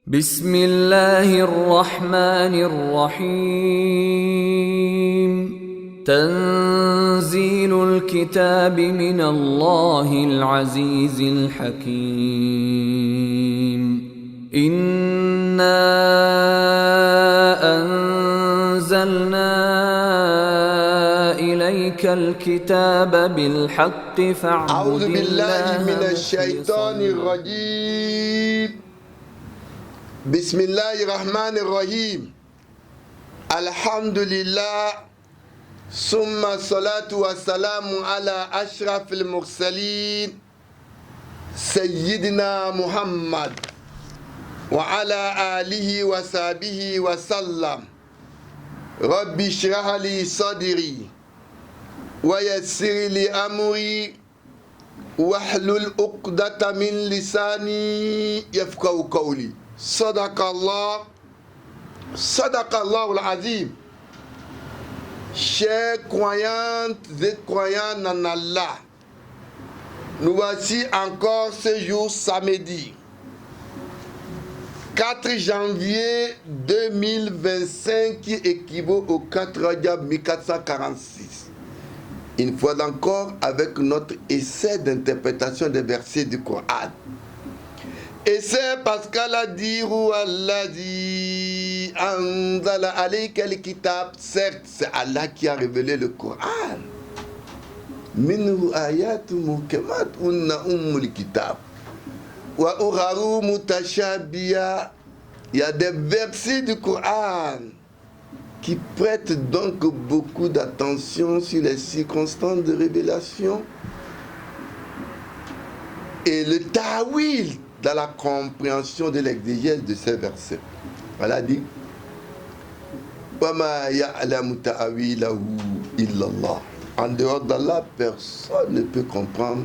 بسم الله الرحمن الرحيم تنزيل الكتاب من الله العزيز الحكيم إنا أنزلنا إليك الكتاب بالحق فاعبد أعوذ بالله الله من الشيطان الرجيم بسم الله الرحمن الرحيم الحمد لله ثم الصلاة والسلام على أشرف المرسلين سيدنا محمد وعلى آله وصحبه وسلم ربي اشرح لي صدري ويسر لي أمري واحلل عقدة من لساني يفقهوا قولي صدق الله العظيم. Chers croyantes et croyants en Allah, nous voici encore ce jour samedi 4 janvier 2025 qui équivaut au 4 Rajab 1446. Une fois encore avec notre essai d'interprétation des versets du Coran. Et c'est parce qu'Allah dit Alladhi anzala alayka al-kitab. Certes, c'est Allah qui a révélé le Coran. Minhu ayatu muhkamat unna ummul kitab. Wa ukharu mutashabiya. Il y a des versets du Coran qui prêtent donc beaucoup d'attention sur les circonstances de révélation et le ta'wil dans la compréhension de l'exégèse de ces versets. Allah dit وَمَا يَعْلَمُ تَأْوِيلَهُ إِلَّا اللَّهُ. En dehors d'Allah, personne ne peut comprendre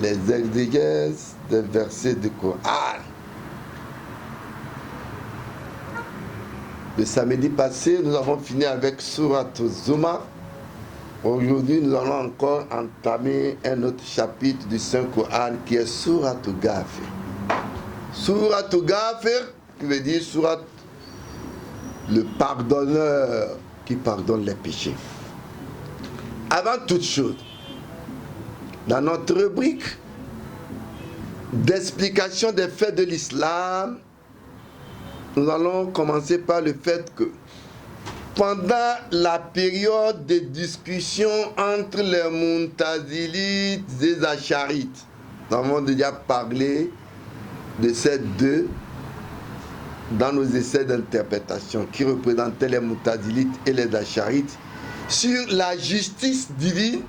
les exégèses des versets du Coran. Le samedi passé, nous avons fini avec Surat Zumar. Aujourd'hui, nous allons encore entamer un autre chapitre du Saint-Coran qui est Surat Ghafir. Surat Ghafir, qui veut dire Surat le pardonneur qui pardonne les péchés. Avant toute chose, dans notre rubrique d'explication des faits de l'islam, nous allons commencer par le fait que pendant la période de discussion entre les Mu'tazilites et les Asharites, nous avons déjà parlé de ces deux dans nos essais d'interprétation qui représentaient les Mu'tazilites et les Asharites sur la justice divine,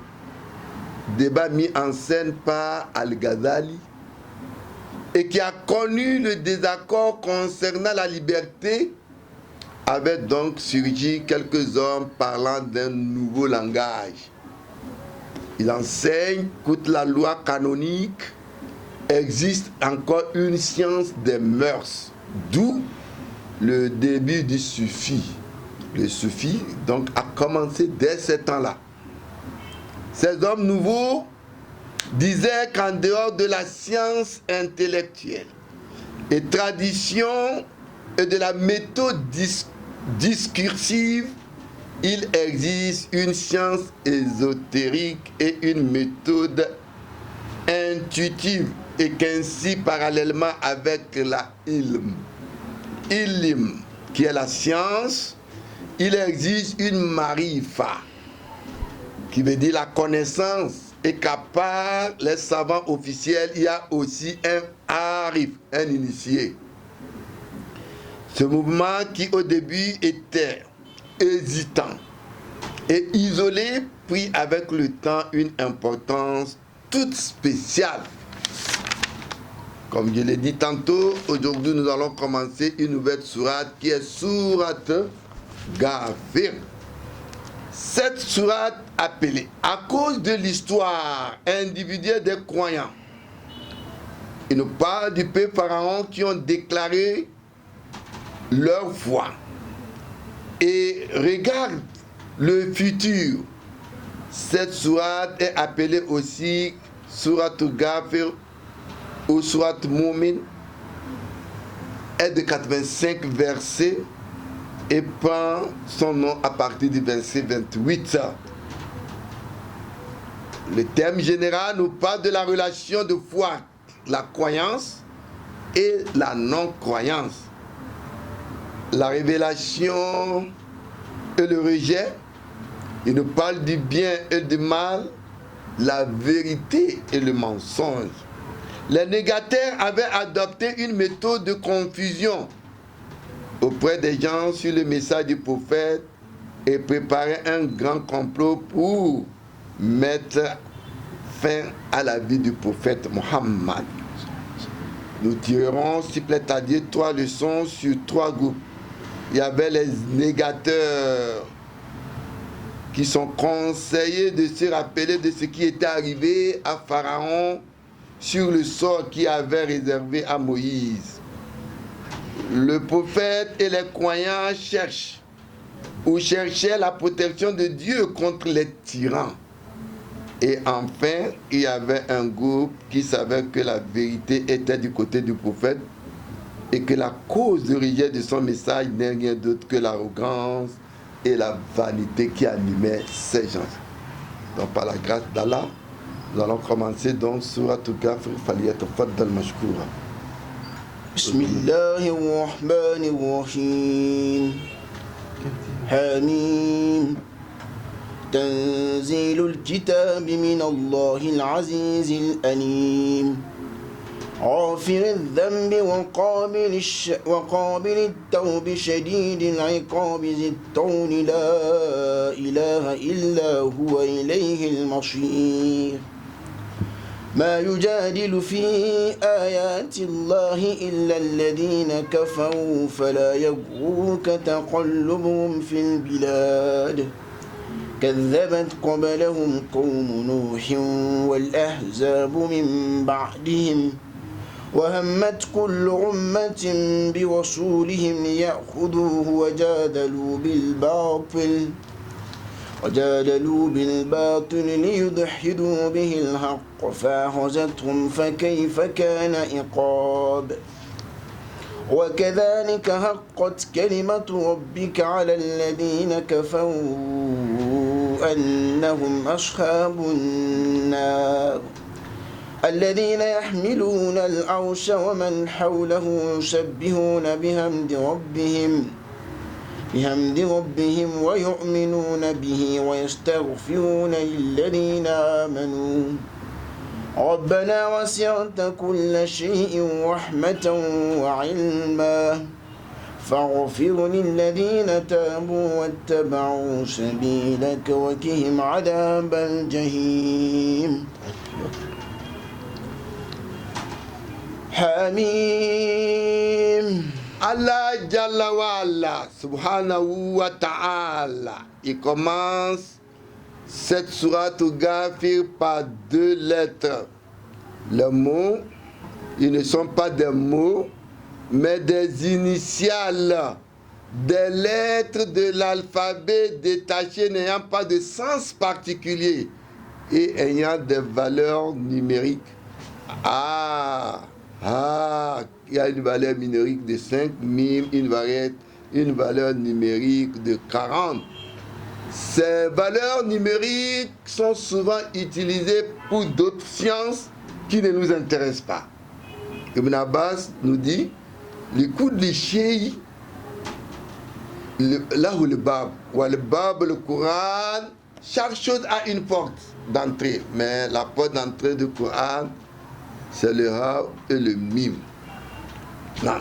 débat mis en scène par Al-Ghazali et qui a connu le désaccord concernant la liberté, avait donc surgi quelques hommes parlant d'un nouveau langage. Il enseigne qu'outre la loi canonique, existe encore une science des mœurs, d'où le début du soufi. Le soufi, donc, a commencé dès ce temps-là. Ces hommes nouveaux disaient qu'en dehors de la science intellectuelle et tradition et de la méthode discursive, il existe une science ésotérique et une méthode intuitive, et qu'ainsi parallèlement avec la ilm, qui est la science, il existe une marifa, qui veut dire la connaissance, et qu'à part les savants officiels, il y a aussi un arif, un initié. Ce mouvement qui au début était hésitant et isolé prit avec le temps une importance toute spéciale. Comme je l'ai dit tantôt, aujourd'hui nous allons commencer une nouvelle sourate qui est sourate Ghafir. Cette sourate appelée, à cause de l'histoire individuelle des croyants, il nous parle du peuple pharaon qui ont déclaré leur foi et regarde le futur. Cette sourate est appelée aussi Sourate Ghafir ou Sourate Mu'min. est de 85 versets et prend son nom à partir du verset 28. Le thème général nous parle de la relation de foi, la croyance et la non-croyance, la révélation et le rejet. Il nous parle du bien et du mal, la vérité et le mensonge. Les négateurs avaient adopté une méthode de confusion auprès des gens sur le message du prophète et préparaient un grand complot pour mettre fin à la vie du prophète Mohammed. Nous tirerons, s'il plaît à dire, 3 leçons sur 3 groupes. Il y avait les négateurs qui sont conseillés de se rappeler de ce qui était arrivé à Pharaon sur le sort qu'il avait réservé à Moïse. Le prophète et les croyants cherchaient la protection de Dieu contre les tyrans. Et enfin, il y avait un groupe qui savait que la vérité était du côté du prophète et que la cause de rejet de son message n'est rien d'autre que l'arrogance et la vanité qui animaient ces gens. Donc par la grâce d'Allah, nous allons commencer donc Surat Al-Ghafir, Falyatafaddal mashkoura. Bismillahirrahmanirrahim. Hamim. تنزيل الكتاب من الله العزيز الأليم غافر الذنب وقابل التوب شديد العقاب ذي الطول لا إله إلا هو إليه المصير ما يجادل في آيات الله إلا الذين كفروا فلا يغرك تقلبهم في البلاد كذبت قبلهم قوم نوح والأحزاب من بعدهم وهمت كل أمة برسولهم ليأخذوه وجادلوا بالباطل ليدحضوا به الحق فأخذتهم فكيف كان عقاب وكذلك حقت كلمة ربك على الذين كفروا أنهم أصحاب النار الذين يحملون العرش ومن حوله يسبحون بحمد ربهم ويؤمنون به ويستغفرون للذين آمنوا ربنا وسعت كل شيء رحمة وعلما فاغفر للذين تابوا واتبعوا سبيلك وقهم عذاب الجحيم حميم. Allah Jalla wa Allah, subhanahu wa ta'ala, il commence cette sourate Ghafir par 2 lettres. Les mots, ils ne sont pas des mots, mais des initiales, des lettres de l'alphabet détachées n'ayant pas de sens particulier et ayant des valeurs numériques. Il y a une valeur numérique de 5, mime, une valeur numérique de 40. Ces valeurs numériques sont souvent utilisées pour d'autres sciences qui ne nous intéressent pas. Ibn Abbas nous dit, le coup de l'Ishéi, là où le Bab, le Coran, chaque chose a une porte d'entrée, mais la porte d'entrée du Coran, c'est le Ha et le Mim.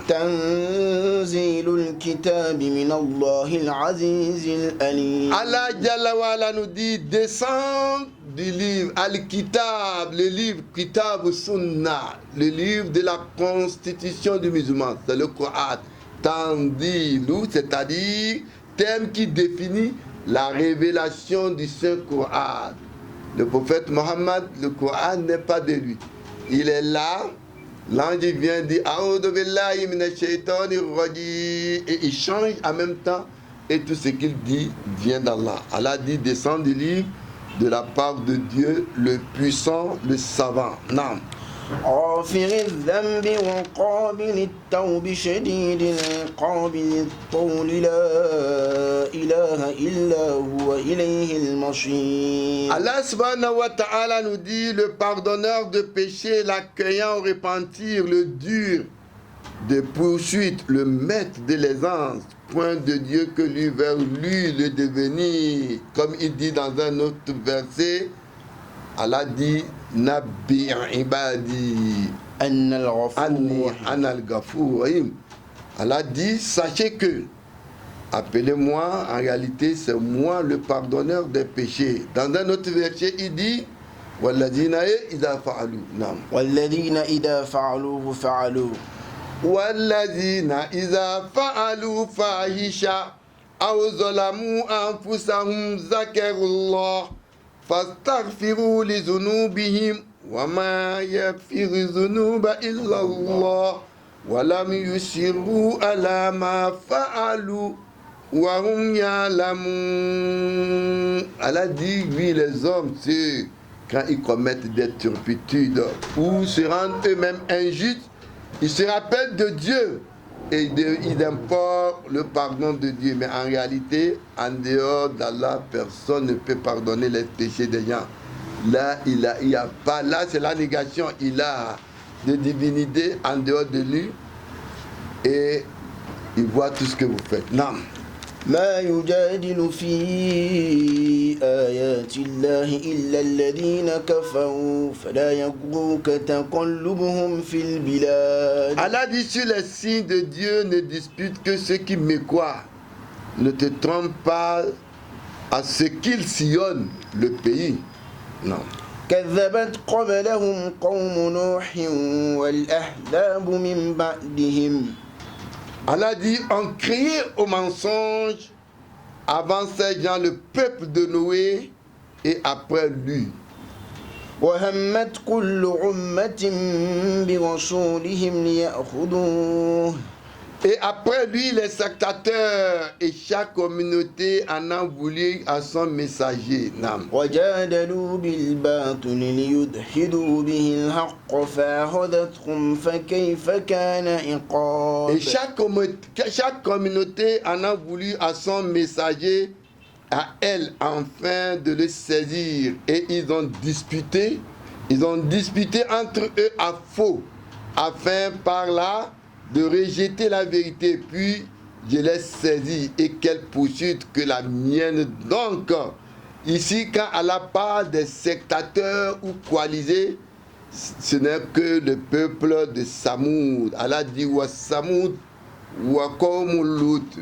تنزيل الكتاب من الله العزيز الأليم. Allah Jalla wa Ala nous dit, descend du livre Al-Kitab, le livre Kitab Sunnah, le livre de la constitution du musulman, c'est le Coran. Tandilou, c'est-à-dire thème qui définit la révélation du Saint-Coran. Le prophète Mohammed, le Coran n'est pas de lui. Il est là, l'ange vient dire A'udhu billahi minash shaitanir rajim, et il change en même temps, et tout ce qu'il dit vient d'Allah. Allah dit, descend du livre de la part de Dieu, le puissant, le savant. Non. غافر الذنب وقابل التوب شديد العقاب ذي الطول لا إله إلا هو إليه المصير. Allah subhanahu wa ta'ala nous dit le pardonneur de péché, l'accueillant au repentir, le dur de poursuite, le maître de l'aisance, point de Dieu que lui vers lui le devenir. Comme il dit dans un autre verset, Allah dit Nabi ibadi anni anal ghafur rahim. Allah dit sachez que appelez-moi, en réalité c'est moi le pardonneur des péchés. Dans un autre verset il dit walladhina idha fa'alu nam والذين إذا فعلوا فعلوا والذين إذا فعلوا فاحشة أو ظلموا أنفسهم ذكروا الله فاستغفروا لذنوبهم وما يغفر الذنوب إلا الله ولم يصروا على ما فعلوا وهم يعلمون. Allah dit oui les hommes c'est quand ils commettent des turpitudes ou se rendent eux-mêmes injustes, ils se rappellent de Dieu et ils implorent le pardon de Dieu. Mais en réalité, en dehors d'Allah, personne ne peut pardonner les péchés des gens. Là, il y a pas. Là, c'est la négation. Il a de divinité en dehors de lui et il voit tout ce que vous faites. Non. ما يجادل في آيات الله إلا الذين كفروا فلا يغرك تقلبهم في البلاد. Allah dit sur les signes de Dieu ne dispute que ceux qui me croient. Ne te trompe pas à ce qu'ils sillonnent le pays. Non. كذبت قبلهم قوم نوح والأحزاب من بعدهم. Allah dit, on criait au mensonge avant ces gens, le peuple de Noé, et après lui. وهمت كل أمة برسولهم ليأخذوه. Et après lui, les sectateurs et chaque communauté en a voulu à son messager. Nam. وجادلوا بالباطل ليدحضوا به الحق فأخذتهم فكيف كان عقاب. Et chaque communauté en a voulu à son messager, à elle, afin de le saisir. Et ils ont disputé entre eux à faux, afin par là de rejeter la vérité. Puis je l'ai saisi. Et quelle poursuite que la mienne. Donc, ici, quand Allah parle des sectateurs ou coalisés, ce n'est que le peuple de Samoud. Allah dit wa Samoud wa qawmul Lut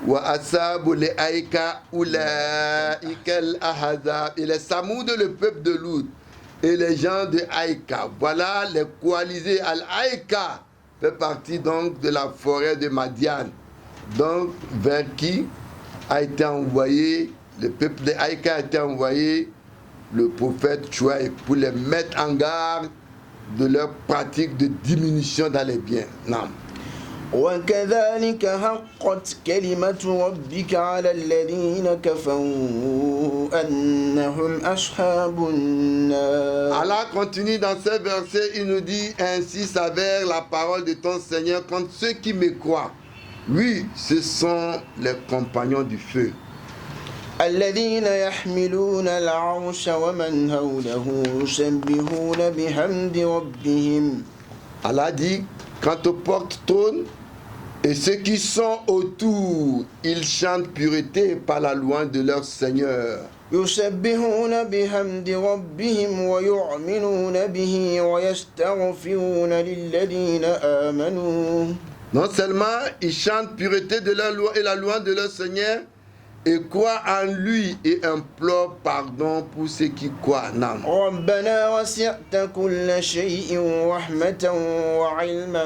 wa ashabu li aika ulaika al ahzab. Et les Samoud, le peuple de Lut et les gens de Aïka. Voilà les coalisés. Al-Aïka fait partie donc de la forêt de Madian. Donc vers qui a été envoyé, le peuple de Aïka a été envoyé le prophète Chouaïb pour les mettre en garde de leur pratique de diminution dans les biens. Non. وكذلك حقت كلمة ربك على الذين كفروا أنهم أصحاب النار. Allah continue dans ce verset, il nous dit ainsi s'avère la parole de ton Seigneur contre ceux qui me croient. Oui, ce sont les compagnons du feu. الذين يحملون العرش ومن حوله يسبحون بحمد ربهم. Allah dit quant au porte-trône et ceux qui sont autour, ils chantent pureté par la louange de leur Seigneur. يسبحون بحمد ربهم ويؤمنون به ويستغفرون للذين آمنوا. Non seulement ils chantent pureté de leur loi et la louange de leur Seigneur, et croient en lui et implorent pardon pour ceux qui croient. Non. ربنا وسعت كل شيء رحمة وعلما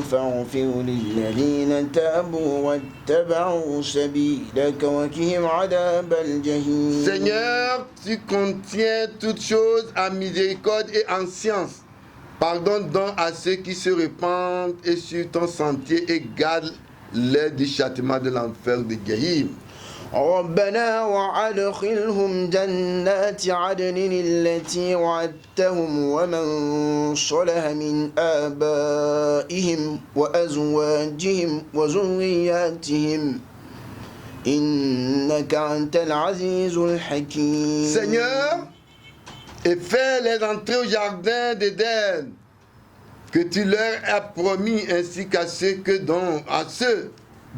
فاغفر للذين تابوا واتبعوا سبيلك وقهم عذاب الجحيم. Seigneur, tu contiens toutes choses en miséricorde et en science. Pardonne donc à ceux qui se répandent et sur ton sentier et garde l'aide du châtiment de l'enfer de Guéhim. ربنا وأدخلهم جنات عدن التي وعدتهم ومن صلح من آبائهم وأزواجهم وذرياتهم إنك أنت العزيز الحكيم. Seigneur, et fais-les entrer au jardin d'Éden que tu leur as promis, ainsi qu'à ceux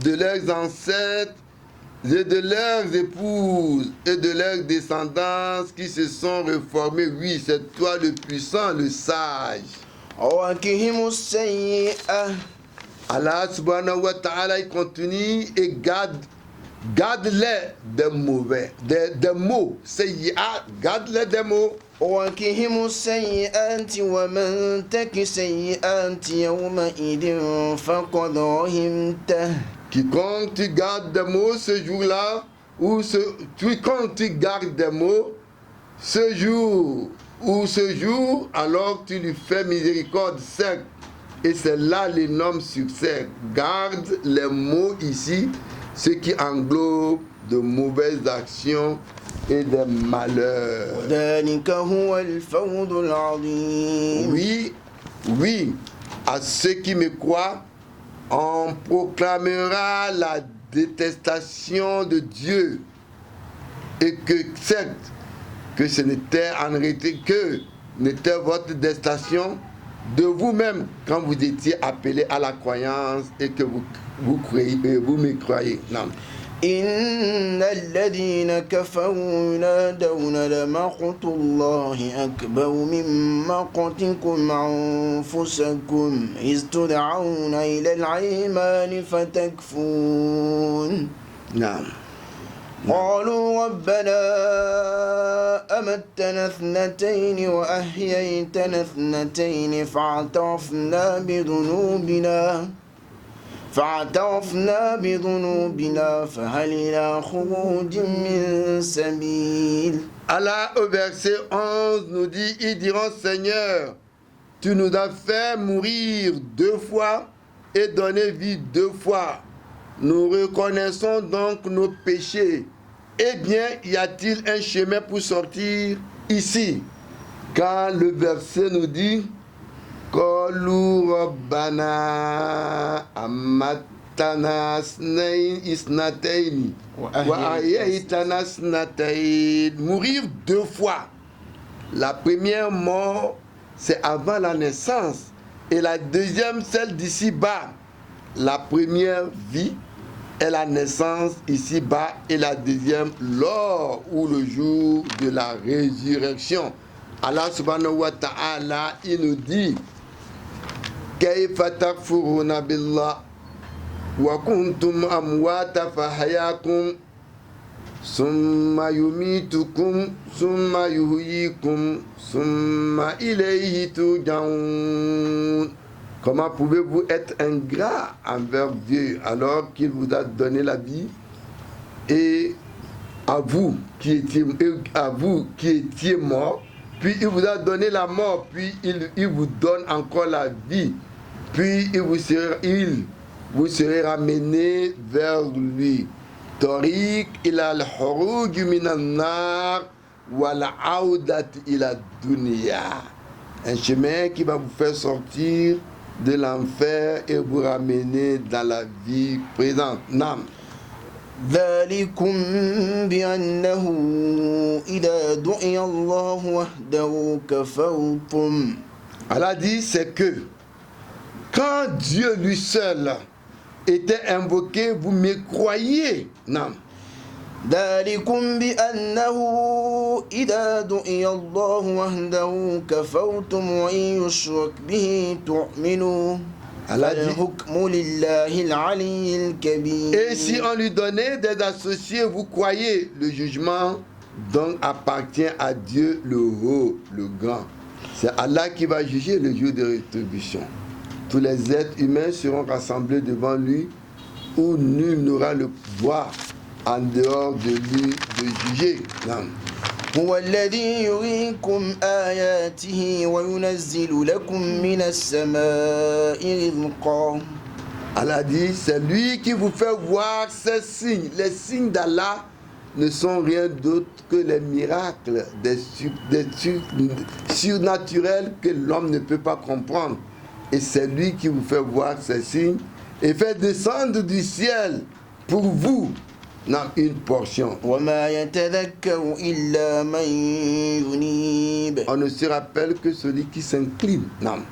de leurs ancêtres et de leurs épouses et de leurs descendants qui se sont reformés. Oui, c'est toi le puissant, le sage. Allah subhanahu wa ta'ala, il continue et garde-les des mauvais, des mots. Garde-les des mots. وَقِهِمُ السَّيِّئَاتِ وَمَنْ تَكِ سَيِّئَاتِ يَوْمَئِذٍ فَقَدْ رَحِمْتَهُ. Quiconque tu gardes des mots ce jour-là, quiconque tu gardes des mots ce jour, alors tu lui fais miséricorde, certes. Et c'est là l'énorme succès. Garde les mots ici, ce qui englobe de mauvaises actions et des malheurs. Oui, à ceux qui me croient, on proclamera la détestation de Dieu et que certes que ce n'était en réalité que n'était votre détestation de vous-même quand vous étiez appelés à la croyance et que vous croyez, vous me croyez. Non. إن الذين كفروا ينادون لمقت الله أكبر من مقتكم أنفسكم إذ تدعون إلى الإيمان فتكفرون. نعم. قالوا ربنا أمتنا اثنتين وأحييتنا اثنتين فاعترفنا بذنوبنا فهل إلى خروج من سبيل. Allah au verset 11 nous dit, ils diront Seigneur, tu nous as fait mourir 2 fois et donner vie 2 fois. Nous reconnaissons donc nos péchés. Eh bien, y a-t-il un chemin pour sortir ici? Quand le verset nous dit Qalu Rabbana Amatana Isnataini wa Ahyaytana Isnataini. Mourir 2 fois. La première mort, c'est avant la naissance. Et la deuxième, celle d'ici-bas. La première vie est la naissance ici-bas et la deuxième lors ou le jour de la résurrection. Allah subhanahu wa ta'ala, il nous dit Kayfa takfuruna billah wa kuntum amwata fahyakum summa yumitukum summa yuhyikum summa ilayhi turja'un. Comment pouvez-vous être ingrat envers Dieu alors qu'il vous a donné la vie et à vous qui étiez mort, puis il vous a donné la mort, puis il vous donne encore la vie, puis vous serez ramené vers lui. Tariq ila al-huruj min an-nar wa al-audat ila dunya. Un chemin qui va vous faire sortir de l'enfer et vous ramener dans la vie présente. Nam. ذلكم بأنه إذا دعي الله وحده كفرتم. Allah dit c'est que quand Dieu lui seul était invoqué, vous me croyez. Non. ذلكم بأنه إذا دعي الله وحده كفرتم وإن يشرك به تؤمنوا. Et si on lui donnait des associés, vous croyez, le jugement donc appartient à Dieu le haut, le grand. C'est Allah qui va juger le jour de rétribution. Tous les êtres humains seront rassemblés devant lui, où nul n'aura le pouvoir en dehors de lui de juger. Non. هو الذي يريكم آياته وينزل لكم من السماء رزقا Allah dit, c'est lui qui vous fait voir ces signes. Les signes d'Allah ne sont rien d'autre que les miracles, des trucs surnaturels que l'homme ne peut pas comprendre. Et c'est lui qui vous fait voir ces signes et fait descendre du ciel pour vous une portion. وما يتذكر إلا من ينيب. On ne se rappelle que celui qui s'incline. Non.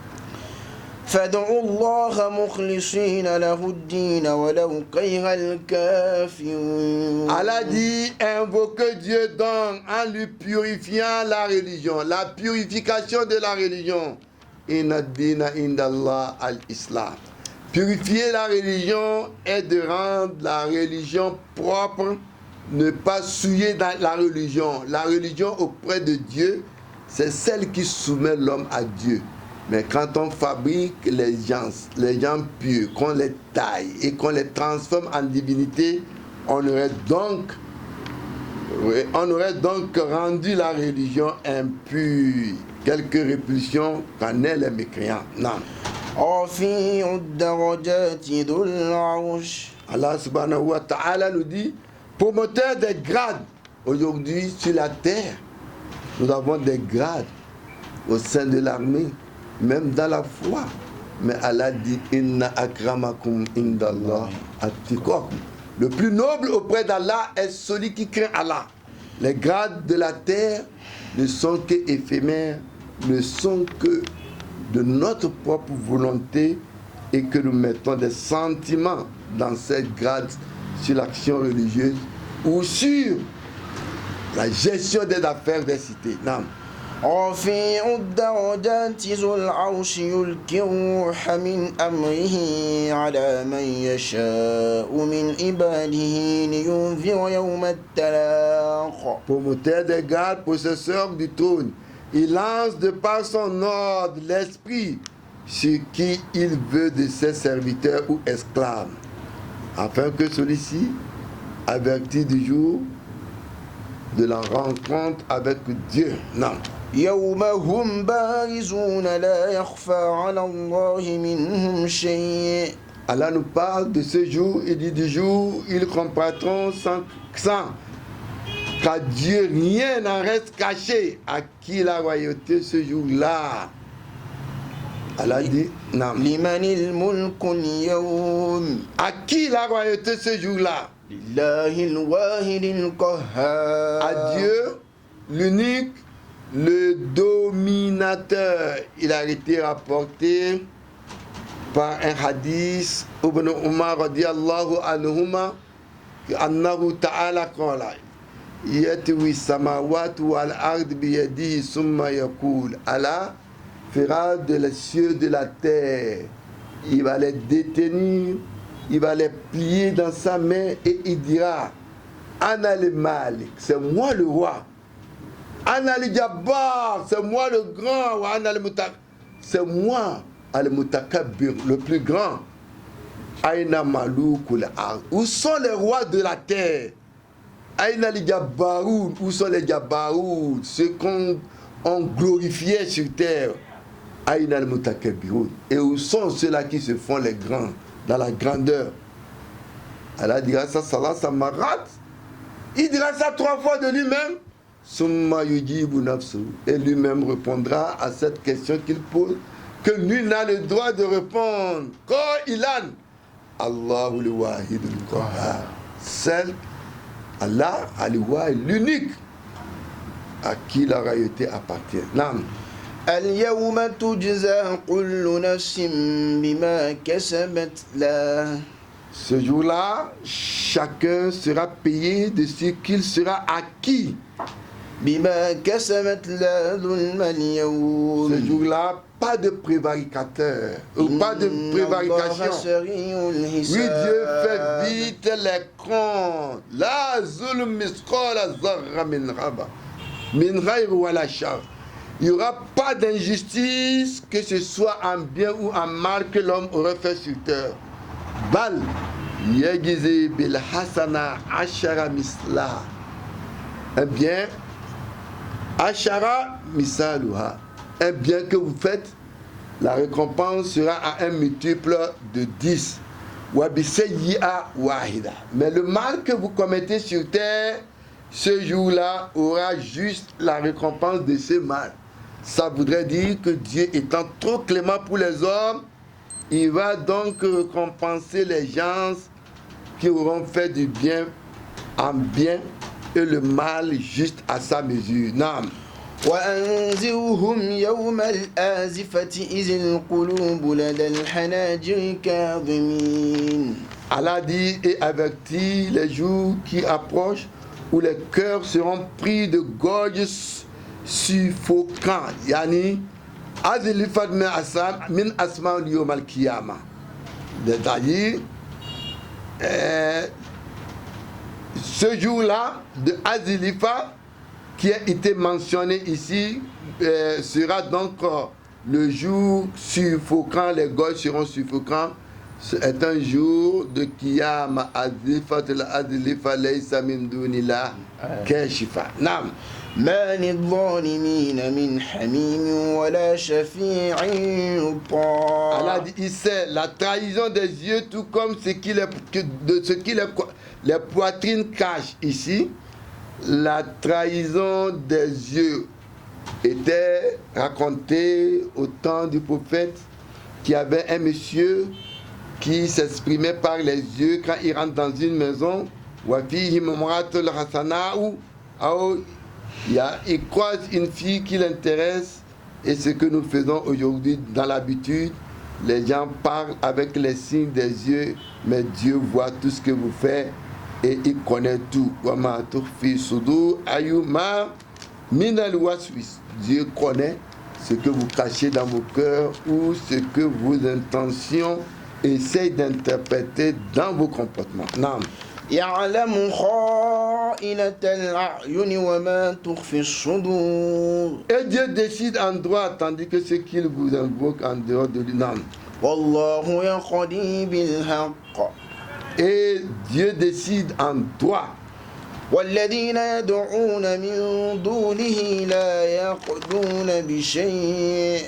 فادعوا الله مخلصين له الدين ولو كره الكافرون. Allah dit, invoquez Dieu donc en lui purifiant la religion, la purification de la religion. Inna dina indallah al-Islam. Purifier la religion est de rendre la religion propre, ne pas souiller dans la religion. La religion auprès de Dieu, c'est celle qui soumet l'homme à Dieu. Mais quand on fabrique les gens purs, qu'on les taille et qu'on les transforme en divinité, on aurait donc rendu la religion impure. Quelques répulsions qu'en est les mécréants. Non. رفيع الدرجات ذو العرش. Allah subhanahu wa ta'ala nous dit, promoteur des grades. Aujourd'hui, sur la terre, nous avons des grades au sein de l'armée, même dans la foi. Mais Allah dit, inna akramakum indallah atqakum. Le plus noble auprès d'Allah est celui qui craint Allah. Les grades de la terre ne sont que éphémères, ne sont que de notre propre volonté et que nous mettons des sentiments dans ces grades sur l'action religieuse ou sur la gestion des affaires des cités. Non. رفيع الدرجات ذو العرش يلقي الروح من أمره على من يشاء من عباده لينذر يوم التلاق. Promoteur des gardes, possesseur du trône, il lance de par son ordre l'esprit sur qui il veut de ses serviteurs ou esclaves, afin que celui-ci, averti du jour de la rencontre avec Dieu. Non. يوم هم بارزون لا يخفى على الله منهم شيء. Allah nous parle de ce jour, il dit du jour, ils comparaîtront sans qu'à Dieu rien n'en reste caché. À qui la royauté ce jour-là? Allah dit, non. لمن الملك اليوم. À qui la royauté ce jour-là? لله الواحد القهار. À Dieu, l'unique, le dominateur. Il a été rapporté par un hadith Ibn Umar radiyallahu anhuma annahu ta'ala qala yatwi samawati wal ard bi yadihi summa yaqul ala fera de les cieux de la terre. Il va les détenir, il va les plier dans sa main et il dira Ana le Malik, c'est moi le roi. Ana le Jabbar, c'est moi le grand. Ana le Mutak, c'est moi al-Mutakabbir, le plus grand. Aina Maloukul Ard, où sont les rois de la terre? Aina les Jabbaroun, où sont les Jabbaroun, ceux qu'on glorifiait sur terre? Aina al-Mutakabbirun, et où sont ceux-là qui se font les grands, dans la grandeur? Allah dira ça, salah, ça m'arrête. Il dira ça 3 fois de lui-même. Summa yujibu nafsu, et lui-même répondra à cette question qu'il pose, que nul n'a le droit de répondre. Qailan, Allahu al-wahid al-qahhar. Seul Allah al-wahid, l'unique, à qui la royauté appartient. Nam. اليوم تجزى كل نفس بما كسبت لا. Ce jour-là, chacun sera payé de ce qu'il sera acquis. بما كسبت لا ظلم اليوم. Ce jour-là, pas de prévaricateur ou pas de prévarication. Oui, Dieu fait vite les comptes. La zulm misqala zarra min raba min ghayr wala shar. Il n'y aura pas d'injustice, que ce soit en bien ou en mal, que l'homme aurait fait sur terre. Bal yagizi bil hasana ashara misla. Un bien, ashara misaluha. Un bien que vous faites, la récompense sera à un multiple de 10. wa bi sayyi'a wahida. Mais le mal que vous commettez sur terre, ce jour-là aura juste la récompense de ce mal. Ça voudrait dire que Dieu étant trop clément pour les hommes, il va donc récompenser les gens qui auront fait du bien en bien et le mal juste à sa mesure. Non. وأنذرهم يوم الآزفة إذ القلوب لدى الحناجر كاظمين. Allah dit et avertit les jours qui approchent où les cœurs seront pris de gorges suffocants. Yani, azilifat min asma yawm al-qiyamah. C'est-à-dire, ce jour-là de Azilifa qui a été mentionné ici sera donc le jour suffocant, les gorges seront suffocants. C'est un jour de Kiyama Azilifa Azilifa laysa min dunillah kashifa. Naam. ما للظالمين من حميم ولا شفيع يطاع. Allah dit ici la trahison des yeux tout comme ce qui les poitrines cachent ici. La trahison des yeux était racontée au temps du prophète qui avait un monsieur qui s'exprimait par les yeux quand il rentre dans une maison. Il croise une fille qui l'intéresse et ce que nous faisons aujourd'hui dans l'habitude, les gens parlent avec les signes des yeux, mais Dieu voit tout ce que vous faites et il connaît tout. Dieu connaît ce que vous cachez dans vos cœurs ou ce que vos intentions essayent d'interpréter dans vos comportements. Non. يعلم خائنة الأعين وما تخفي الصدور. Et Dieu décide en droit tandis que ce qu'il vous invoque en dehors de lui. Non. والله يقضي بالحق. Et Dieu décide en droit. والذين يدعون من دونه لا يقضون بشيء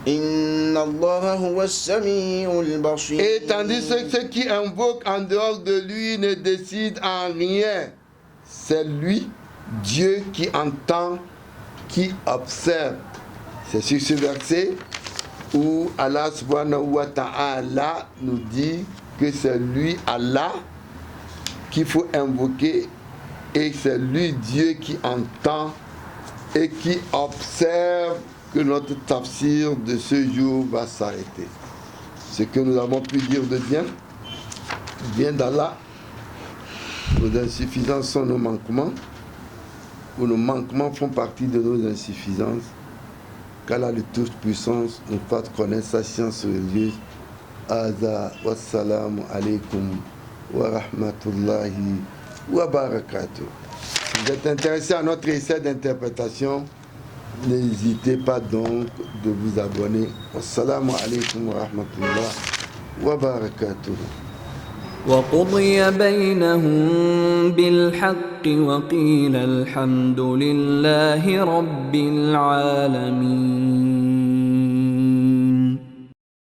إن الله هو السميع البصير. Et tandis que ceux qui invoquent en dehors de lui ne décident en rien. C'est lui, Dieu, qui entend, qui observe. C'est sur ce verset où Allah subhanahu wa ta'ala nous dit que c'est lui, Allah, qu'il faut invoquer et c'est lui, Dieu, qui entend et qui observe que notre tafsir de ce jour va s'arrêter. Ce que nous avons pu dire de bien vient d'Allah. Nos insuffisances sont nos manquements, ou nos manquements font partie de nos insuffisances. Qu'Allah le Tout-Puissance nous fasse connaître sa science religieuse. Aza wassalamu alaikum wa rahmatullahi wa barakatuh. Si vous êtes intéressé à notre essai d'interprétation, n'hésitez pas donc de vous abonner. Assalamu alaikum wa rahmatullah wa barakatuh. وقضي بينهم بالحق وقيل الحمد لله رب العالمين